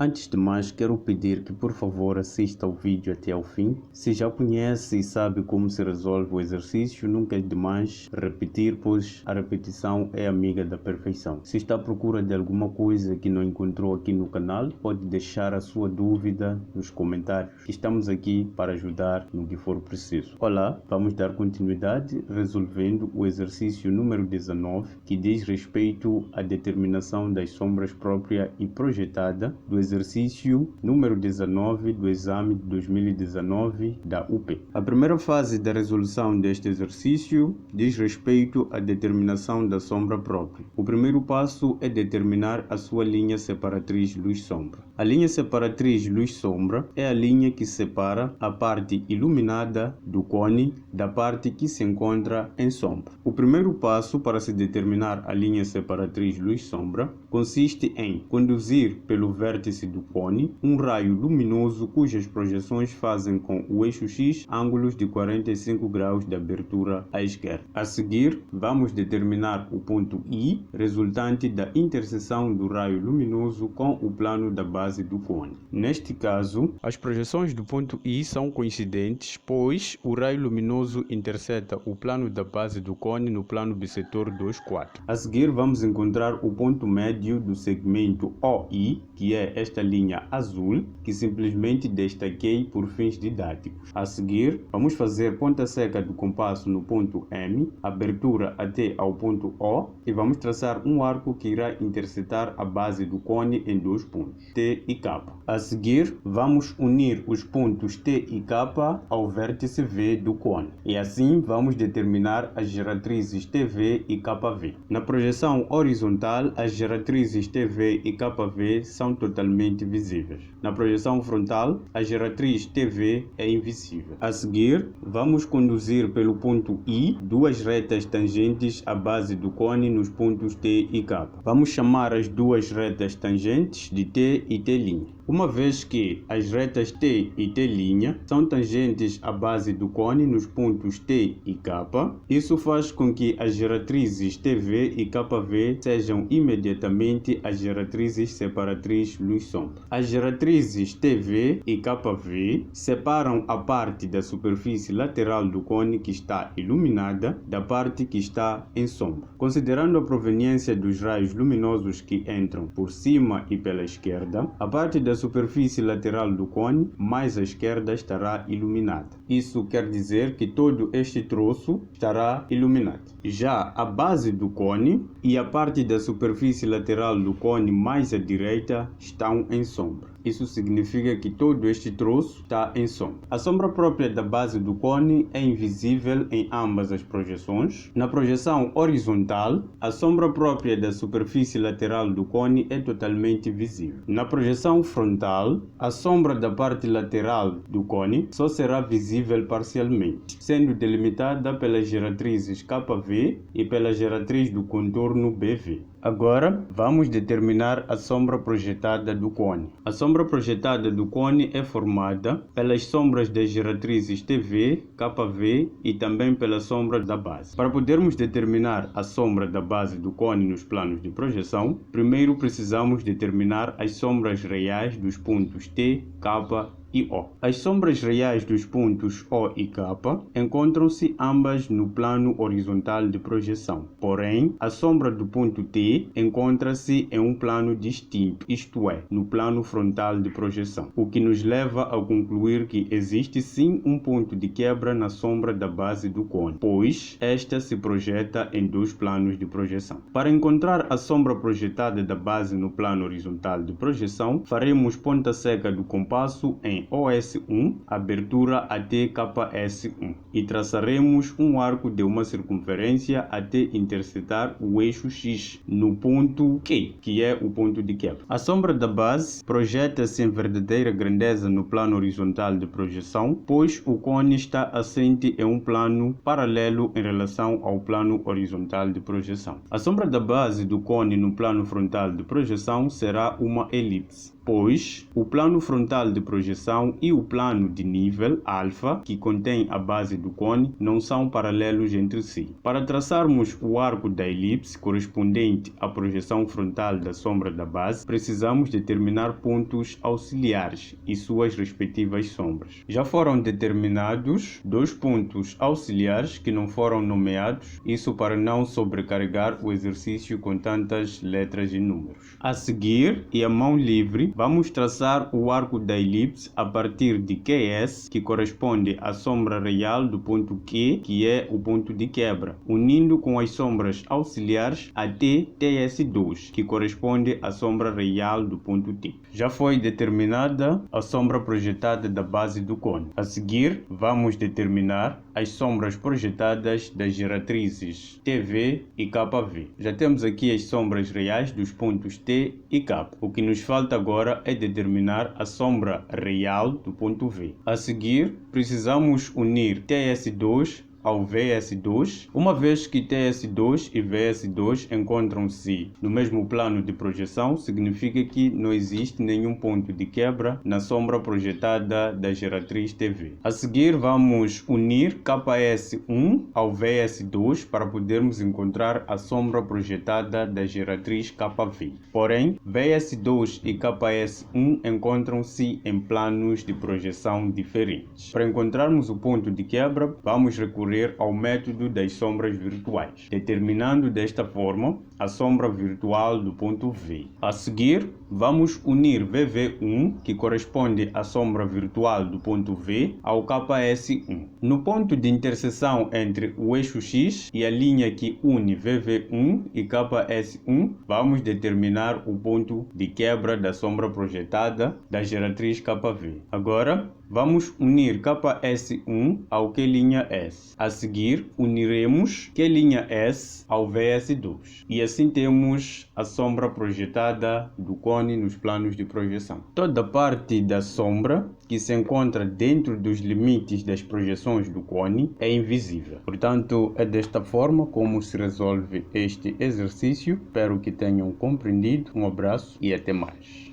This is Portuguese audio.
Antes de mais, quero pedir que por favor assista o vídeo até ao fim. Se já conhece e sabe como se resolve o exercício, nunca é demais repetir, pois a repetição é amiga da perfeição. Se está à procura de alguma coisa que não encontrou aqui no canal, pode deixar a sua dúvida nos comentários, que estamos aqui para ajudar no que for preciso. Olá, vamos dar continuidade resolvendo o exercício número 19, que diz respeito à determinação das sombras própria e projetada do exercício número 19 do exame de 2019 da UP. A primeira fase da resolução deste exercício diz respeito à determinação da sombra própria. O primeiro passo é determinar a sua linha separatriz luz-sombra. A linha separatriz luz-sombra é a linha que separa a parte iluminada do cone da parte que se encontra em sombra. O primeiro passo para se determinar a linha separatriz luz-sombra consiste em conduzir pelo vértice do cone um raio luminoso cujas projeções fazem com o eixo X ângulos de 45 graus de abertura à esquerda. A seguir, vamos determinar o ponto I, resultante da interseção do raio luminoso com o plano da base do cone. Neste caso, as projeções do ponto I são coincidentes, pois o raio luminoso interseta o plano da base do cone no plano bissetor 2,4. A seguir, vamos encontrar o ponto médio do segmento OI, que é esta linha azul, que simplesmente destaquei por fins didáticos. A seguir, vamos fazer ponta seca do compasso no ponto M, abertura até ao ponto O, e vamos traçar um arco que irá intersetar a base do cone em dois pontos, T e K. A seguir, vamos unir os pontos T e K ao vértice V do cone, e assim vamos determinar as geratrizes TV e KV. Na projeção horizontal, as geratrizes TV e KV são totalmente visíveis. Na projeção frontal, a geratriz TV é invisível. A seguir, vamos conduzir pelo ponto I duas retas tangentes à base do cone nos pontos T e K. Vamos chamar as duas retas tangentes de T e T'. Uma vez que as retas T e T' são tangentes à base do cone nos pontos T e K, isso faz com que as geratrizes TV e KV sejam imediatamente as geratrizes separatriz luz-sombra. As geratrizes TV e KV separam a parte da superfície lateral do cone que está iluminada da parte que está em sombra. Considerando a proveniência dos raios luminosos que entram por cima e pela esquerda, a parte da superfície lateral do cone mais à esquerda estará iluminada. Isso quer dizer que todo este troço estará iluminado. Já a base do cone e a parte da superfície lateral do cone mais à direita estão em sombra. Isso significa que todo este troço está em sombra. A sombra própria da base do cone é invisível em ambas as projeções. Na projeção horizontal, a sombra própria da superfície lateral do cone é totalmente visível. Na projeção frontal, a sombra da parte lateral do cone só será visível parcialmente, sendo delimitada pelas geratrizes KV e pela geratriz do contorno BV. Agora, vamos determinar a sombra projetada do cone. A sombra projetada do cone é formada pelas sombras das geratrizes TV, KV e também pela sombra da base. Para podermos determinar a sombra da base do cone nos planos de projeção, primeiro precisamos determinar as sombras reais dos pontos T, K e O. As sombras reais dos pontos O e K encontram-se ambas no plano horizontal de projeção. Porém, a sombra do ponto T encontra-se em um plano distinto, isto é, no plano frontal de projeção, o que nos leva a concluir que existe sim um ponto de quebra na sombra da base do cone, pois esta se projeta em dois planos de projeção. Para encontrar a sombra projetada da base no plano horizontal de projeção, faremos ponta seca do compasso em OS1, abertura até KS1, e traçaremos um arco de uma circunferência até intersetar o eixo X no ponto Q, que é o ponto de quebra. A sombra da base projeta-se em verdadeira grandeza no plano horizontal de projeção, pois o cone está assente em um plano paralelo em relação ao plano horizontal de projeção. A sombra da base do cone no plano frontal de projeção será uma elipse. pois o plano frontal de projeção e o plano de nível alfa, que contém a base do cone, não são paralelos entre si. Para traçarmos o arco da elipse correspondente à projeção frontal da sombra da base, precisamos determinar pontos auxiliares e suas respectivas sombras. Já foram determinados 2 pontos auxiliares que não foram nomeados, isso para não sobrecarregar o exercício com tantas letras e números. A seguir, e a mão livre, vamos traçar o arco da elipse a partir de QS, que corresponde à sombra real do ponto Q, que é o ponto de quebra, unindo com as sombras auxiliares até TS2, que corresponde à sombra real do ponto T. Já foi determinada a sombra projetada da base do cone. A seguir, vamos determinar as sombras projetadas das geratrizes TV e KV. Já temos aqui as sombras reais dos pontos T e K. O que nos falta agora é determinar a sombra real do ponto V. A seguir, precisamos unir TS2 ao VS2, uma vez que TS2 e VS2 encontram-se no mesmo plano de projeção, significa que não existe nenhum ponto de quebra na sombra projetada da geratriz TV. A seguir, vamos unir KS1 ao VS2 para podermos encontrar a sombra projetada da geratriz KV. Porém, VS2 e KS1 encontram-se em planos de projeção diferentes. Para encontrarmos o ponto de quebra, vamos recorrer ao método das sombras virtuais, determinando desta forma a sombra virtual do ponto V. A seguir, vamos unir VV1, que corresponde à sombra virtual do ponto V, ao KS1. No ponto de interseção entre o eixo X e a linha que une VV1 e KS1, vamos determinar o ponto de quebra da sombra projetada da geratriz KV. Agora, vamos unir KS1 ao Q'(S). A seguir, uniremos Q'(S) ao VS2. E assim temos a sombra projetada do cone nos planos de projeção. Toda parte da sombra que se encontra dentro dos limites das projeções do cone é invisível. Portanto, é desta forma como se resolve este exercício. Espero que tenham compreendido. Um abraço e até mais.